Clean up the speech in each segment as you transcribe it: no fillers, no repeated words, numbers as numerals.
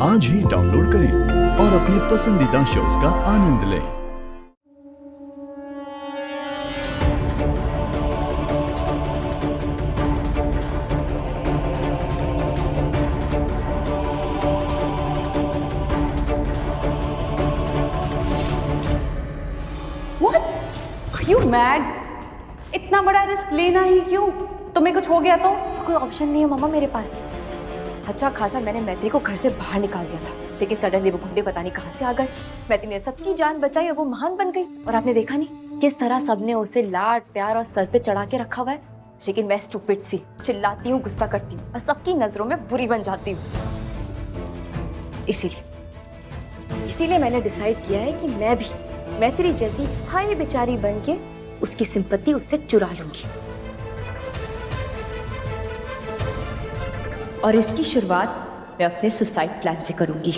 आज ही डाउनलोड करें और अपने पसंदीदा शोज का आनंद लें। What? Are you mad? इतना बड़ा रिस्क लेना ही क्यों? तुम्हें कुछ हो गया तो? कोई ऑप्शन नहीं है मामा मेरे पास। अच्छा खासा मैंने मैत्री को घर से बाहर निकाल दिया था, लेकिन सडनली वो गुंडे पता नहीं कहाँ से आ गए। मैत्री ने सबकी जान बचाई और वो महान बन गई। और आपने देखा नहीं किस तरह सबने उसे लाड प्यार और सर पे चढ़ा के रखा हुआ है। लेकिन मैं स्टूपिड सी चिल्लाती हूँ, गुस्सा करती हूँ और सबकी नजरों में बुरी बन जाती हूँ। इसीलिए मैंने डिसाइड किया है कि मैं भी मैत्री जैसी हाय बेचारी बन के उसकी सिंपत्ति उससे चुरा लूंगी। और इसकी शुरुआत मैं अपने सुसाइड प्लान से करूंगी।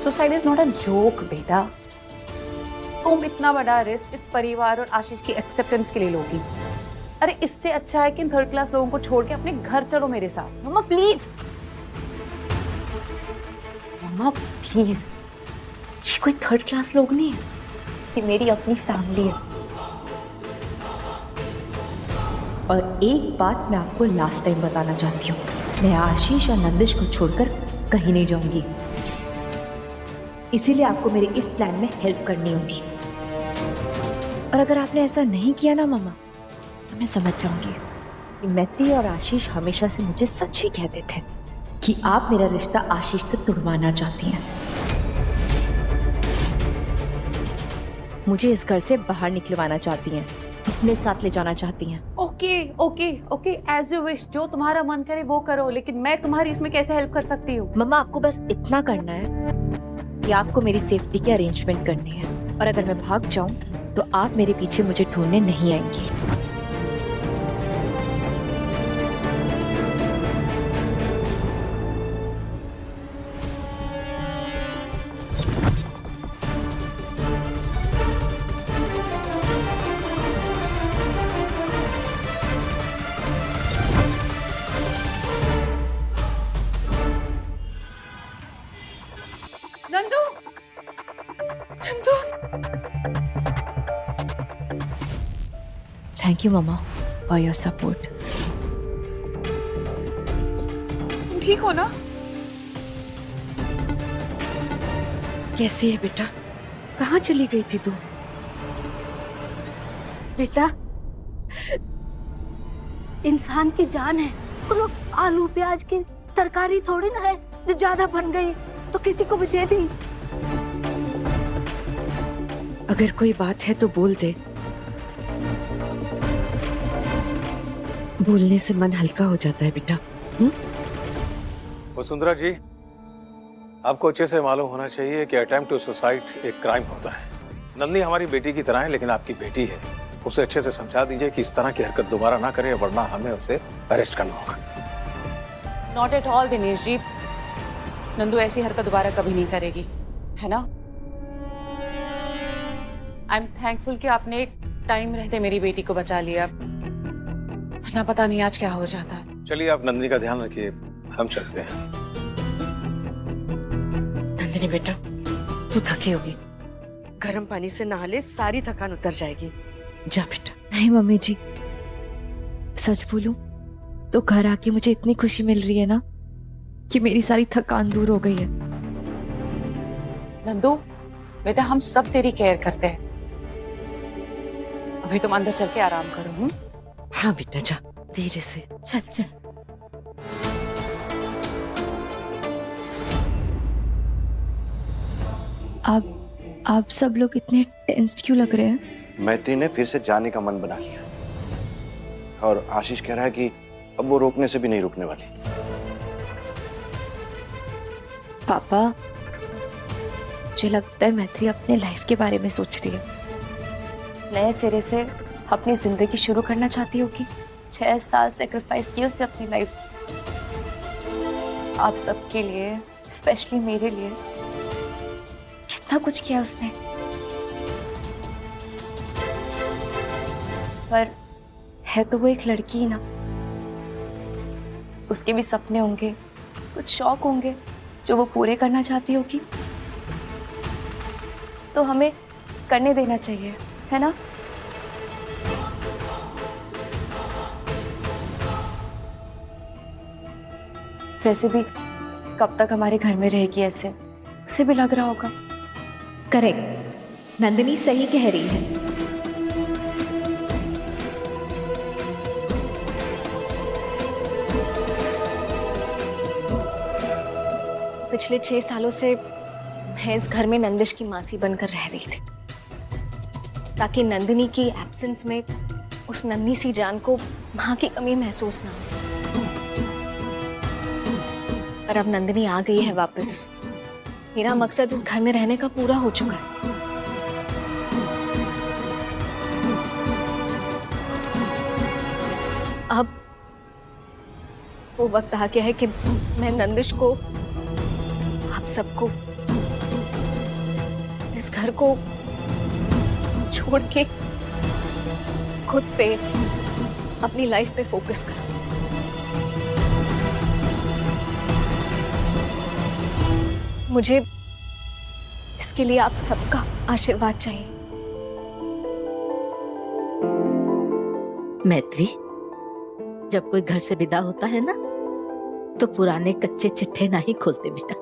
Suicide is not a joke बेटा। तुम इतना बड़ा रिस्क इस परिवार और आशीष की एक्सेप्टेंस के लिए लोगी। अरे इससे अच्छा है कि इन थर्ड क्लास लोगों को छोड़ के अपने घर चलो मेरे साथ। मम्मा प्लीज, मम्मा प्लीज, ये कोई थर्ड क्लास लोग नहीं है, ये मेरी अपनी फैमिली है। और एक बात मैं आपको लास्ट टाइम बताना चाहती हूँ, मैं आशीष और नंदिश को छोड़कर कहीं नहीं जाऊंगी। इसीलिए आपको मेरे इस प्लान में हेल्प करनी होगी। और अगर आपने ऐसा नहीं किया ना मामा, तो मैं समझ जाऊंगी कि मैत्री और आशीष हमेशा से मुझे सच ही कहते थे कि आप मेरा रिश्ता आशीष से तुड़वाना चाहती हैं। मुझे इस घर से बाहर निकलवाना चाहती हैं, अपने साथ ले जाना चाहती हैं। Okay okay okay, as you wish, जो तुम्हारा मन करे वो करो, लेकिन मैं तुम्हारी इसमें कैसे हेल्प कर सकती हूँ? मम्मा आपको बस इतना करना है कि आपको मेरी सेफ्टी के अरेंजमेंट करने हैं। और अगर मैं भाग जाऊं तो आप मेरे पीछे मुझे ढूंढने नहीं आएंगी। Nandu, Nandu, thank you mumma for your support. तुम ठीक हो ना? कैसी है बेटा? कहाँ चली गई थी तू? बेटा, इंसान की जान है, तो आलू प्याज की तरकारी थोड़ी ना है जो ज्यादा बन गई तो किसी को भी दे दी। अगर कोई बात है तो बोल दे, बोलने से मन हल्का हो जाता है बेटा। वसुंधरा जी, आपको अच्छे से मालूम होना चाहिए कि अटेम्प्ट टू सुसाइड एक क्राइम होता है। नंदनी हमारी बेटी की तरह है, लेकिन आपकी बेटी है। उसे अच्छे से समझा दीजिए कि इस तरह की हरकत दोबारा ना करे, वरना हमें उसे अरेस्ट करना होगा। Not at all Dinesh ji, Nandu ऐसी हरकत दोबारा कभी नहीं करेगी, है ना? आई एम थैंकफुल कि आपने टाइम रहते मेरी बेटी को बचा लिया, वरना पता नहीं आज क्या हो जाता। चलिए आप नंदनी का ध्यान रखिए, हम चलते हैं। नंदिनी बेटा, तू थकी होगी, गर्म पानी से नहा ले, सारी थकान उतर जाएगी। जा बेटा। नहीं मम्मी जी, सच बोलूं तो घर आके मुझे इतनी खुशी मिल रही है ना कि मेरी सारी थकान दूर हो गई है। नंदू बेटा, हम सब तेरी केयर करते हैं। अभी तुम अंदर चल के आराम करो। हाँ बेटा, जा धीरे से। चल चल। आप सब लोग इतने टेंस्ड क्यों लग रहे हैं? मैत्री ने फिर से जाने का मन बना लिया और आशीष कह रहा है कि अब वो रोकने से भी नहीं रुकने वाली। पापा, मुझे लगता है मैत्री अपने लाइफ के बारे में सोच रही है। नए सिरे से अपनी जिंदगी शुरू करना चाहती होगी। 6 साल सेक्रीफाइस की उसने अपनी लाइफ, आप सबके लिए, स्पेशली मेरे लिए। कितना कुछ किया उसने। पर है तो वो एक लड़की ही ना, उसके भी सपने होंगे, कुछ शौक होंगे जो वो पूरे करना चाहती होगी, तो हमें करने देना चाहिए, है ना? वैसे भी कब तक हमारे घर में रहेगी ऐसे, उसे भी लग रहा होगा। करेक्ट, नंदिनी सही कह रही है। पिछले 6 सालों से मैं इस घर में नंदिश की मासी बनकर रह रही थी, ताकि नंदिनी की एब्सेंस में उस नन्ही सी जान को मां की कमी महसूस ना हो। पर अब नंदिनी आ गई है वापस, मेरा मकसद इस घर में रहने का पूरा हो चुका है। अब वो वक्त आ गया है कि मैं नंदिश को, आप सबको, इस घर को छोड़ के खुद पे, अपनी लाइफ पे फोकस करूं। मुझे इसके लिए आप सबका आशीर्वाद चाहिए। मैत्री, जब कोई घर से विदा होता है ना, तो पुराने कच्चे चिट्ठे नहीं खोलते बेटा।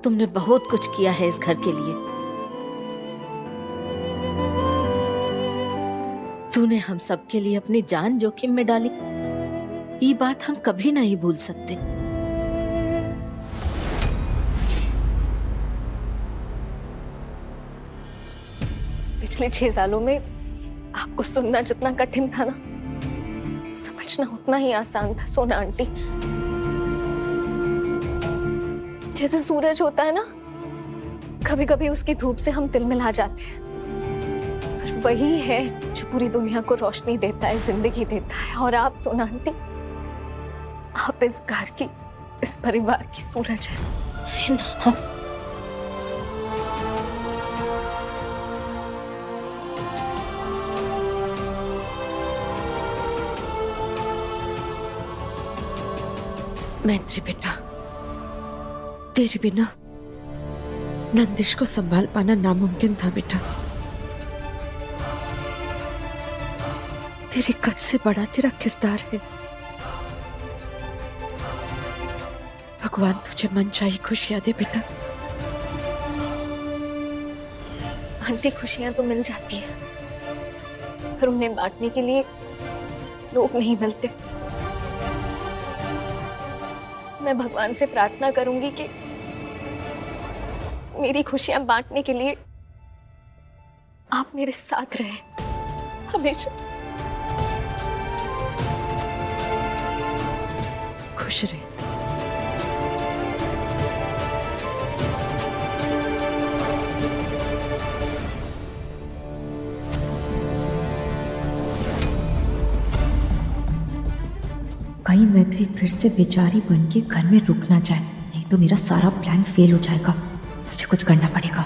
तुमने बहुत कुछ किया है इस घर के लिए। तूने हम सब के लिए अपनी जान जोखिम में डाली, ये बात हम कभी नहीं भूल सकते। पिछले 6 सालों में आपको सुनना जितना कठिन था ना, समझना उतना ही आसान था सोना आंटी। जैसे सूरज होता है ना, कभी कभी उसकी धूप से हम तिलमिला जाते हैं, और वही है जो पूरी दुनिया को रोशनी देता है, जिंदगी देता है। और आप सोना आंटी, आप इस घर की, इस परिवार की सूरज है ना? मैत्री बेटा, तेरे बिना नंदिश को संभाल पाना नामुमकिन था बेटा। तेरे कद से बड़ा तेरा किरदार है। भगवान तुझे मनचाही खुशियां दे बेटा। आंटी, खुशियां तो मिल जाती हैं, पर उन्हें बांटने के लिए लोग नहीं मिलते। मैं भगवान से प्रार्थना करूंगी कि मेरी खुशियां बांटने के लिए आप मेरे साथ रहे हमेशा। खुश रहे। कहीं मैत्री फिर से बेचारी बन के घर में रुक ना जाए, नहीं तो मेरा सारा प्लान फेल हो जाएगा। मुझे कुछ करना पड़ेगा।